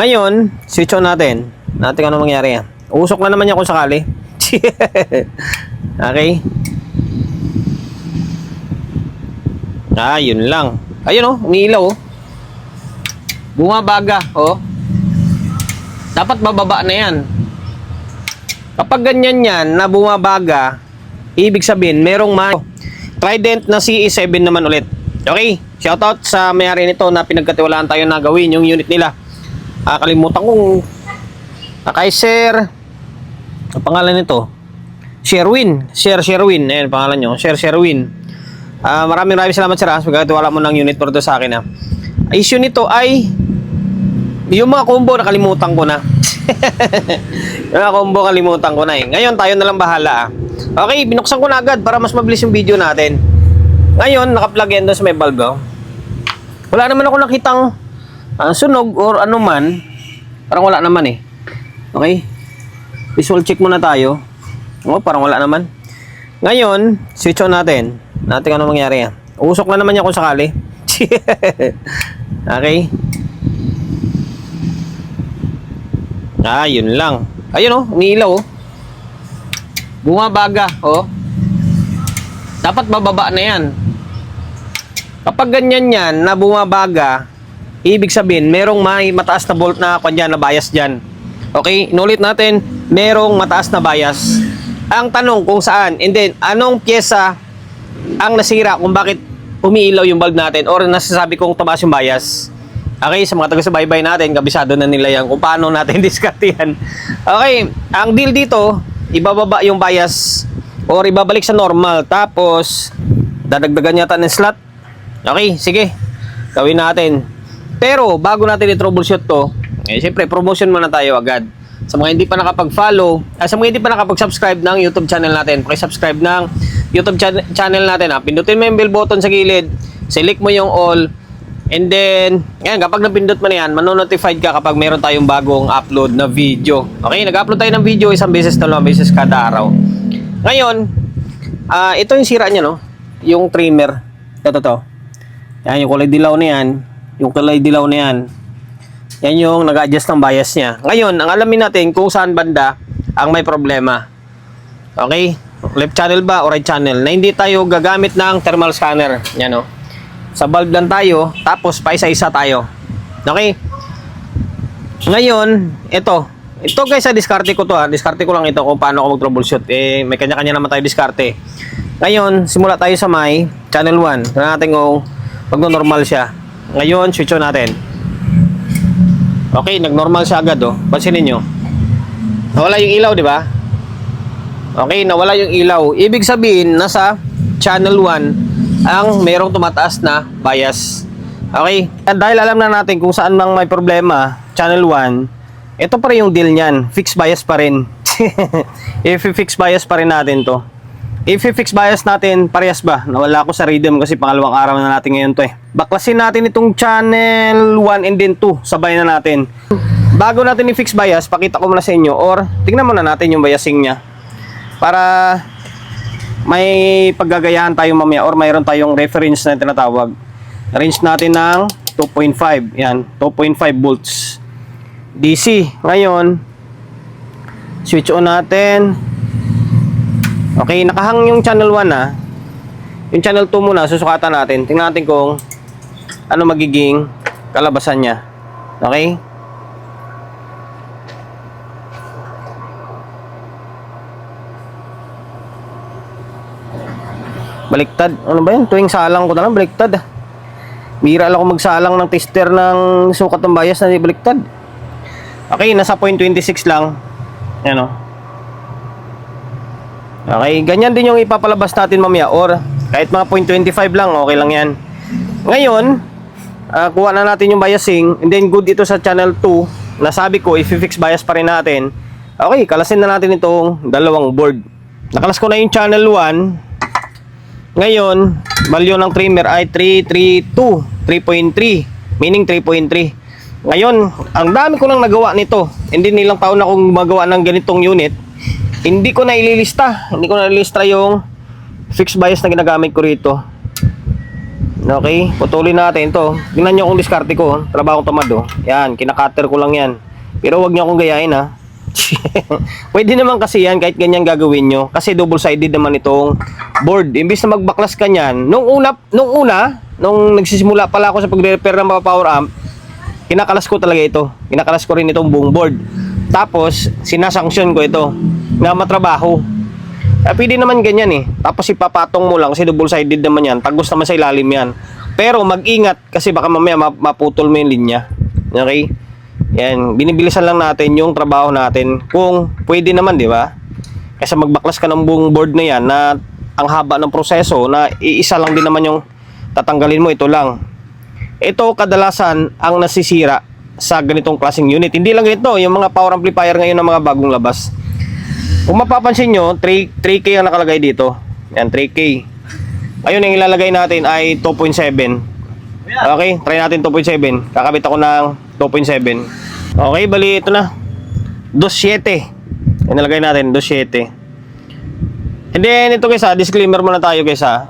Ngayon, switch on natin. Natin ano mangyari yan. Usok na naman yan kung sakali. Okay. Yun lang. Ayun oh, umiilaw oh. Bumabaga oh. Dapat bababa na yan. Kapag ganyan yan na bumabaga, ibig sabihin merong Trident na CE7 naman ulit. Okay, shoutout sa may-ari nito na pinagkatiwalaan tayo na gawin yung unit nila. Kalimutan kong Kaiser, ang pangalan nito Sherwin. Ayan pangalan nyo, Sherwin. Maraming salamat sir ha, pagkatiwala mo ng unit pro sa akin ha. Issue nito ay yung mga combo nakalimutan ko na. Yung mga combo kalimutan ko na eh. Ngayon tayo na lang bahala ah. Okay, binuksan ko na agad para mas mabilis yung video natin. Ngayon, naka-plug yan doon sa may bulb oh. Wala naman ako nakitang sunog or ano man. Parang wala naman eh. Okay, visual check muna tayo. Parang wala naman. Ngayon, switch on natin. Natin ano mangyari yan. Usok na naman yan kung sakali. Okay. Yun lang. Ayun oh, umiilaw oh. Bumabaga oh. Dapat bababa na yan. Kapag ganyan yan na bumabaga, ibig sabihin merong may mataas na volt na kanya na bias dyan. Okay, inulit natin, merong mataas na bias. Ang tanong kung saan, and then anong pyesa ang nasira kung bakit umiilaw yung bulb natin or nasasabi kong tumaas yung bias. Okay, sa mga taga-subaybay natin, kabisado na nila yan kung paano natin diskartehan. Okay, ang deal dito, ibababa yung bias or ibabalik sa normal. Tapos, dadagdagan yata ng slot. Okay, sige, gawin natin. Pero, bago natin i-troubleshoot to, siyempre, promotion muna tayo agad. Sa mga hindi pa nakapag-follow, sa mga hindi pa nakapag-subscribe ng YouTube channel natin, pakisubscribe ng YouTube channel natin. Pindutin mo yung bell button sa gilid, select mo yung all, and then, yan, kapag napindot mo na yan, manonotified ka kapag meron tayong bagong upload na video. Okay, nag-upload tayo ng video isang beses, dalawang beses kada araw. Ngayon, ito yung sira niya, no? Yung trimmer. Ito. Yan, yung kulay dilaw na yan. Yung kulay dilaw na yan. Yan yung nag-adjust ng bias niya. Ngayon, ang alamin natin kung saan banda ang may problema. Okay? Left channel ba o right channel? Na hindi tayo gagamit ng thermal scanner. Yan, no? Sa bulb lang tayo, tapos pa isa-isa tayo. Okay? Ngayon, ito guys, diskarte ko to ha. Diskarte ko lang ito kung paano ako mag-troubleshoot. May kanya-kanya naman tayo diskarte. Ngayon, simula tayo sa may channel 1. Tignan natin kung mag-normal siya. Ngayon, switch on natin. Okay, nag-normal siya agad oh. Pansinin nyo. Nawala yung ilaw, di ba? Okay, nawala yung ilaw. Ibig sabihin, nasa channel 1 ang merong tumataas na bias. Okay? At dahil alam na natin kung saan mang may problema, channel 1, ito pa rin yung deal niyan. Fixed bias pa rin. If-fix bias pa rin natin to. If-fix bias natin, parehas ba? Nawala ako sa rhythm kasi pangalawang araw na natin ngayon to eh. Baklasin natin itong channel 1 and then 2. Sabay na natin. Bago natin i-fix bias, pakita ko muna sa inyo or tingnan muna natin yung biasing niya. Para may paggagayahan tayo mamaya or mayroon tayong reference na tinatawag. Range natin ng 2.5. Yan, 2.5 volts. DC. Ngayon, switch on natin. Okay, nakahang yung channel 1 na. Yung channel 2 muna, susukatan natin. Tingnan natin kung ano magiging kalabasan niya. Okay? Baliktad. Ano ba yun? Tuwing salang ko na lang, baliktad. Bira lang ako magsalang ng tester ng sukat ng bias na baliktad. Okay, nasa 0.26 lang. Yan o. Okay, ganyan din yung ipapalabas natin mamaya or kahit mga 0.25 lang, okay lang yan. Ngayon, kuha na natin yung biasing and then good ito sa channel 2. Nasabi ko, i-fix bias pa rin natin. Okay, kalasin na natin itong dalawang board. Nakalas ko na yung channel 1. Ngayon, value ng trimmer ay 3.3. Meaning 3.3. Ngayon, ang dami ko nang nagawa nito. Hindi nilang taon na akong magawa ng ganitong unit. Hindi ko na ililista yung fixed bias na ginagamit ko rito. Okay, putulin natin to. Tingnan nyo kung diskarte ko. Trabaho tamad oh. Yan, kinakater ko lang yan. Pero wag nyo akong gayahin ha. Pwede naman kasi yan kahit ganyan gagawin nyo. Kasi double-sided naman itong board. Imbis na magbaklas ka nyan, nung nagsisimula pala ako sa pagre-repair ng mga power amp, kinakalas ko talaga ito. Kinakalas ko rin itong buong board. Tapos, sinasanksyon ko ito na matrabaho. Pwede naman ganyan eh. Tapos ipapatong mo lang kasi double-sided naman yan. Tagos naman sa ilalim yan. Pero mag-ingat kasi baka mamaya maputol mo yung linya. Okay? Yan. Binibilisan lang natin yung trabaho natin. Kung pwede naman, di ba? Kasi magbaklas ka ng buong board na yan na ang haba ng proseso na iisa lang din naman yung tatanggalin mo. Ito lang. Ito kadalasan ang nasisira sa ganitong klaseng unit. Hindi lang ito. Yung mga power amplifier ngayon ng mga bagong labas. Kung mapapansin nyo, 3K ang nakalagay dito. Yan, 3K. Ayun, yung ilalagay natin ay 2.7. Okay, try natin 2.7. Kakabit ako ng 2.7. Okay, bali ito na. 2.7. Yan, nalagay natin, 2.7. And then, ito guys ha, disclaimer muna tayo guys ha.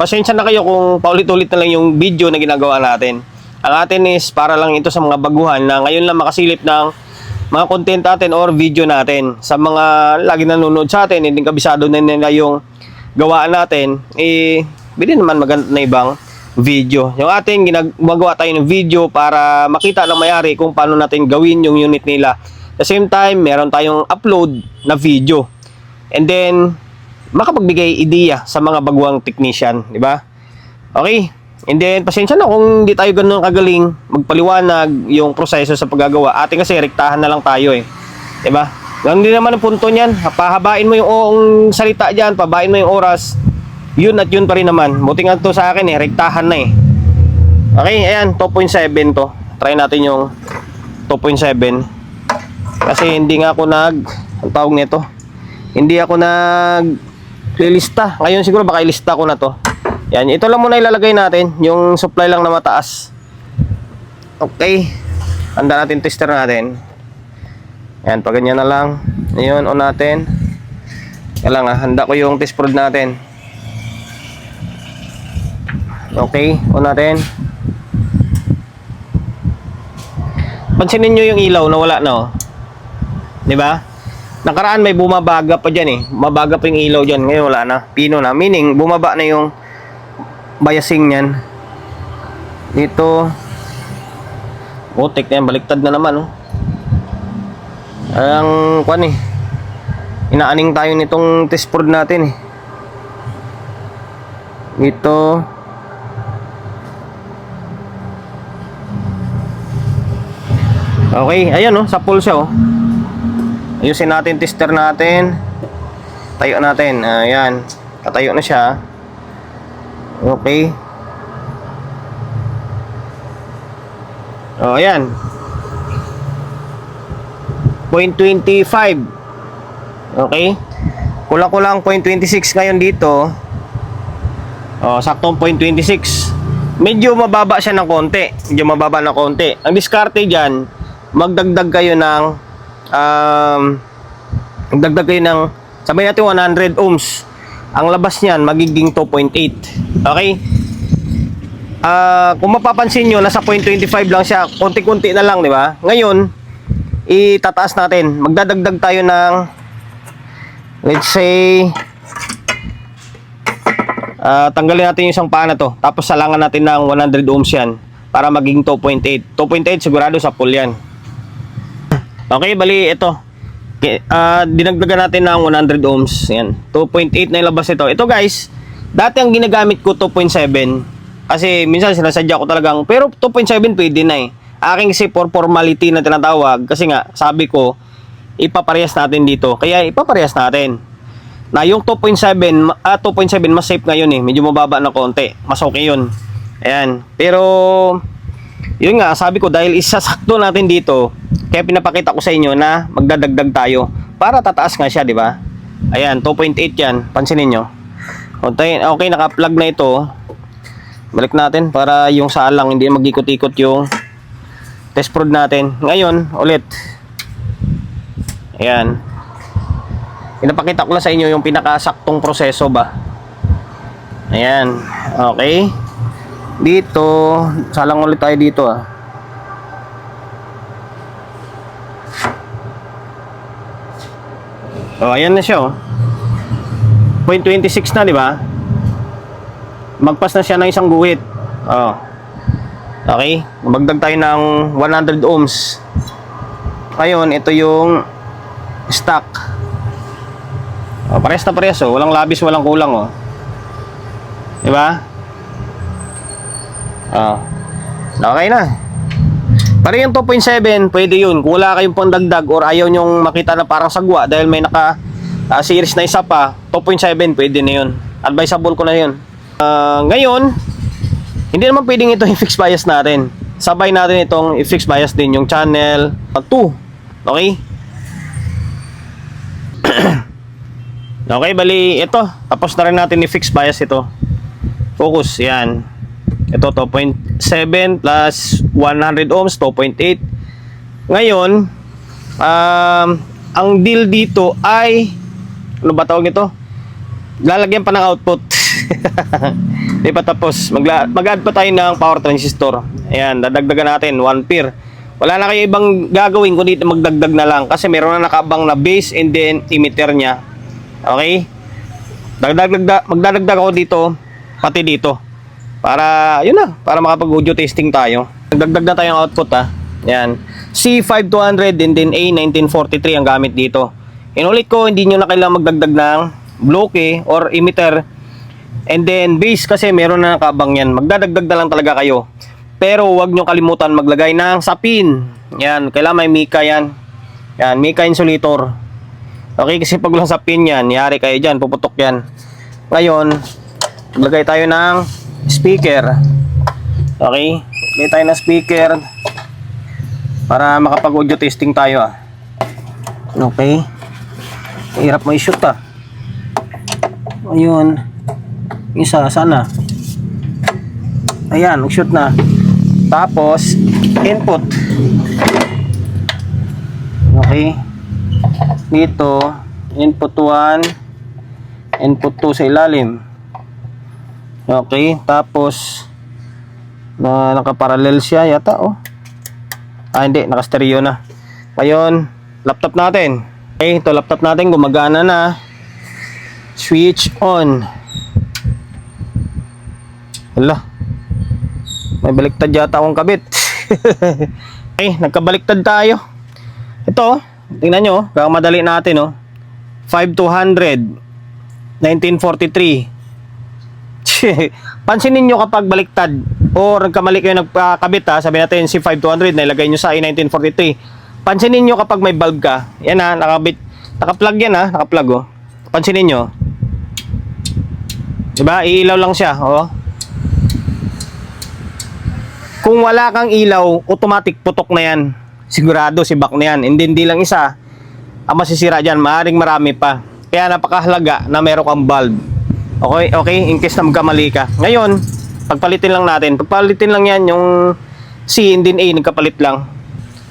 Pasensya na kayo kung paulit-ulit na lang yung video na ginagawa natin. Ang atin is para lang ito sa mga baguhan na ngayon lang makasilip ng mga content natin or video natin. Sa mga lagi nanonood sa atin, hindi kabisado na nila yung gawaan natin, bili naman maganda na ibang video. Yung ating gumagawa tayo ng video para makita ng mayari kung paano natin gawin yung unit nila. At the same time, meron tayong upload na video. And then, makapagbigay ideya sa mga baguang technician, di ba? Okay. And then, pasensya na kung hindi tayo ganun kagaling magpaliwanag yung proseso sa paggagawa. Ating kasi rektahan na lang tayo eh. Diba? Ganun din naman ang punto niyan. Pahabain mo yung salita dyan, pabain mo yung oras. Yun at yun pa rin naman. Buti nga to sa akin eh, rektahan na eh. Okay, ayan, 2.7 to. Try natin yung 2.7. Kasi hindi nga ako ang tawag nito. Hindi ako lilista. Ngayon siguro baka ilista ko na to. Yan, ito lang muna ilalagay natin, yung supply lang na mataas. Okay. Handa natin tester natin. Yan, pag ganyan na lang. Ayun, on natin. Kailangan, handa ko yung test prod natin. Okay, on natin. Pansinin nyo yung ilaw na wala na oh. Diba? Nakaraan may bumabaga pa dyan eh. Mabaga pa yung ilaw dyan. Ngayon wala na. Pino na. Meaning, bumaba na yung biasing niyan. Dito. Putik na yan. Baliktad na naman oh. Ang kwan eh. Inaaning tayo nitong test prod natin eh. Dito. Okay. Ayan oh. Sa pulse oh. Ayusin natin tester natin. Tayo natin. Ayan. Katayo na siya. Okay. Oh, ayan. 0.25. Okay. Kulang-kulang 0.26 ngayon dito. Oh, saktong 0.26. Medyo mababa siya ng konti. Medyo mababa ng konti. Ang diskarte diyan, magdagdag kayo ng sabi natin 100 ohms. Ang labas niyan magiging 2.8. Okay? Kung mapapansin nyo, nasa 0.25 lang siya. Konti-konti na lang, di ba? Ngayon, itataas natin. Magdadagdag tayo ng, let's say, tanggalin natin yung isang paa na to. Tapos salangan natin ng 100 ohms yan. Para maging 2.8. 2.8 sigurado sa full yan. Okay, bali ito. Dinagdagan natin ng 100 ohms. Yan. 2.8 na yung labas ito. Ito guys, dati ang ginagamit ko 2.7. Kasi minsan sinasadya ko talagang, pero 2.7 pwede na eh. Aking kasi for formality na tinatawag. Kasi nga, sabi ko, ipaparehas natin dito. Kaya ipaparehas natin. Na yung 2.7 mas safe ngayon eh. Medyo mababa na konti. Mas okay yun. Ayan. Pero, yun nga, sabi ko, dahil isasakto natin dito, kaya pinapakita ko sa inyo na magdadagdag tayo para tataas nga siya, di ba? Ayan, 2.8 yan. Pansinin nyo. Okay, naka-plug na ito. Balik natin para yung salang hindi mag-ikot-ikot yung test prod natin. Ngayon, ulit. Ayan. Pinapakita ko lang sa inyo yung pinakasaktong proseso ba. Ayan. Okay. Dito, salang ulit tayo dito ah. Oh, ayan na siya oh. 0.26 na, di ba? Magpas na siya ng isang guhit. Oh. Okay, magdag tayo ng 100 ohms. Ngayon, ito yung stock. Oh, parehas na parehas oh, walang labis, walang kulang oh. Di ba? Oh. Okay na. Para yung 2.7, pwede yun. Kung wala kayong pandagdag or ayaw nyong makita na parang sagwa dahil may naka series na isa pa, 2.7 pwede na yun. Advisable ko na yun. Ngayon, hindi naman pwedeng ito i-fix bias natin. Sabay natin itong i-fix bias din yung channel 2. Okay? Okay, bali ito. Tapos na rin natin i-fix bias ito. Focus, yan. Ito 2.7 plus 100 ohms, 2.8. Ngayon, ang deal dito ay, ano ba tawag ito? Lalagyan pa ng output. Di pa tapos. Mag-add pa tayo ng power transistor. Ayan, dadagdagan natin 1 pair. Wala na kayo ibang gagawin kundi magdagdag na lang kasi meron na nakabang na base and then emitter niya. Okay? Magdadagdag ako dito, pati dito. Para, yun na, para makapag-audio testing tayo. Dagdag na tayong output ha. Yan. C5200 and then A1943 ang gamit dito. Inulit ko, hindi nyo na kailangan magdagdag ng bloke or emitter. And then base kasi meron na nakabang yan. Magdadagdag na lang talaga kayo. Pero huwag nyo kalimutan maglagay ng sapin. Yan, kailangan may mica yan. Yan, mica insulator. Okay, kasi pag walang sapin yan, yari kayo dyan, puputok yan. Ngayon, maglagay tayo ng speaker. Okay, maglagay tayo ng speaker para makapag-audio testing tayo ah. Okay, hirap mo i-shoot ah. Ayun, isa, sana. Ayan, mag-shoot na. Tapos, input. Okay, dito, input 1, input 2 sa ilalim. Okay, tapos naka-parallel siya yata oh. Hindi, naka-stereo na. Ngayon, laptop natin. Okay, ito laptop natin gumagana na. Switch on. Hala. May baliktad yata akong kabit. Okay, nagkabaliktad tayo. Ito, tingnan nyo, kakamadali natin oh. 5200 1943. Pansinin nyo kapag baliktad or nagkamali kayo nagkakabit ha, sabi natin si 5200 na ilagay nyo sa A1943. Pansinin nyo kapag may bulb ka. Yan ha, nakaplug yan ha, nakaplug oh. Pansinin nyo. Diba, iilaw lang siya oh. Kung wala kang ilaw, automatic putok na yan. Sigurado si back na yan. Hindi lang isa ang masisira dyan, maaaring marami pa. Kaya napakahalaga na meron kang bulb. Okay, okay, in case na magkamali ka. Ngayon, pagpalitin lang natin. Pagpalitin lang yan yung C and then A, nagkapalit lang.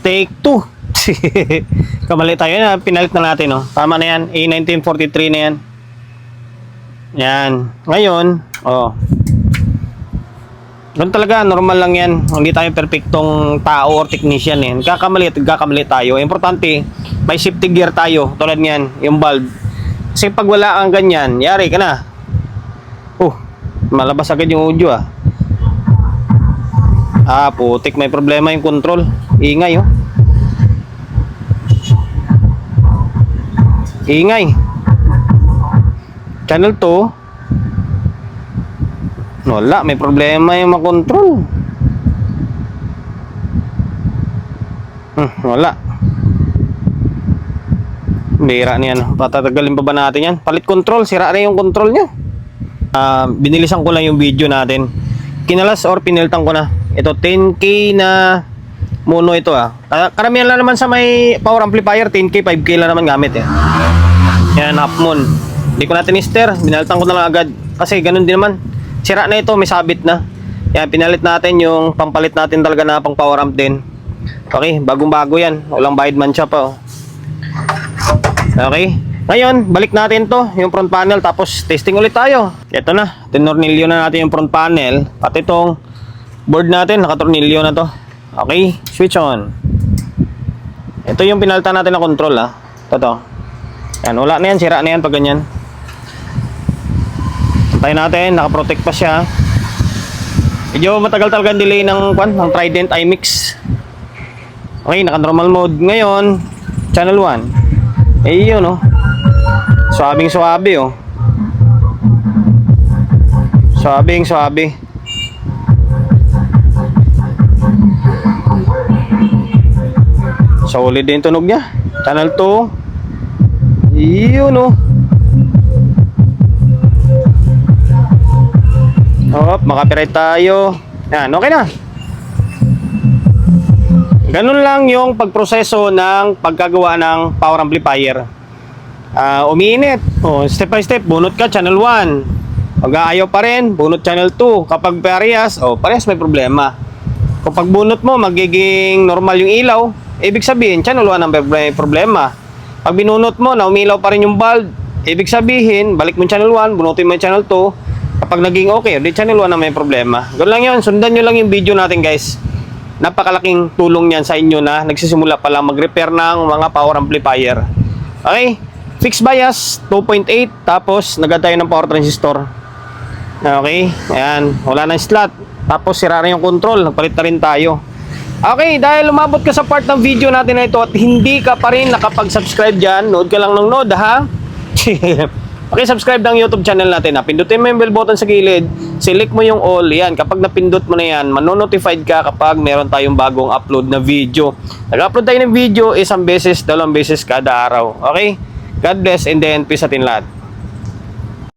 Take 2. Kamali tayo na, pinalit na natin oh. Tama na yan, A1943 na yan. Yan. Ngayon, oh. Doon talaga, normal lang yan. Hindi tayo perfectong tao or technician eh. Nagkakamali tayo. Importante, may safety gear tayo. Tulad niyan, yung bulb. Kasi pag wala kang ganyan, yari ka na. Malabas agad yung audio ah. Putik, may problema yung control. Ingay oh. Ingay. Channel 2. Wala, may problema yung makontrol. Wala. Bira niyan. Patatagalin pa ba natin yan? Palit control, sira na yung control niya. Binilisan ko lang yung video natin. Kinalas or piniltan ko na. Ito 10K na mono ito ah. Karamihan lang naman sa may power amplifier 10K, 5K lang naman gamit eh. Yan, half moon. Hindi ko na tinister, binaltan ko na lang agad. Kasi ganun din naman. Sira na ito, may sabit na. Yan, pinalit natin yung pampalit natin talaga na pang power amp din. Okay, bagong bago yan. Walang bayad man siya pa oh. Okay. Ngayon, balik natin to, yung front panel, tapos testing ulit tayo. Ito na, tinornilyo na natin yung front panel, pati itong board natin, nakatornilyo na to. Okay, switch on. Ito yung pinalitan natin na control ha. Ito. Yan, wala na yan, sira na yan pag ganyan. Antayin natin, nakaprotect pa siya. Medyo matagal talaga ang delay ng Trident iMix. Okay, naka normal mode. Ngayon, channel 1. Eh yun oh. Suabing suabe oh. Suabing suabe. Solid din tunog niya. Channel 2. Yun oh. Hop, makapiright tayo. Yan, okay na. Ganun lang yung pagproseso ng pagkagawa ng power amplifier. Umiinit. Step by step, bunot ka channel 1. Pag ayaw pa rin, bunot channel 2. Kapag parehas, parehas may problema. Kung pag bunot mo, magiging normal yung ilaw, ibig sabihin, channel 1 ang may problema. Pag binunot mo, na umilaw pa rin yung bulb, ibig sabihin, balik mo yung channel 1, bunutin mo yung channel 2. Kapag naging okay, di channel 1 na may problema. Ganoon lang yun, sundan nyo lang yung video natin guys. Napakalaking tulong yan sa inyo na nagsisimula pa lang mag-repair ng mga power amplifier. Okay? Fixed bias, 2.8, tapos nagad tayo ng power transistor. Okay? Ayan, wala na slot. Tapos sira na yung control, nagpalit na rin tayo. Okay, dahil lumabot ka sa part ng video natin na ito at hindi ka pa rin nakapag-subscribe dyan, nood ka lang ng nood ha. Subscribe ng YouTube channel natin ha. Pindutin mo yung bell button sa gilid, select mo yung all, yan. Kapag napindot mo na yan, manonotified ka kapag meron tayong bagong upload na video. Nag-upload tayo ng video isang beses, dalawang beses kada araw. Okay? God bless and then peace atin lahat.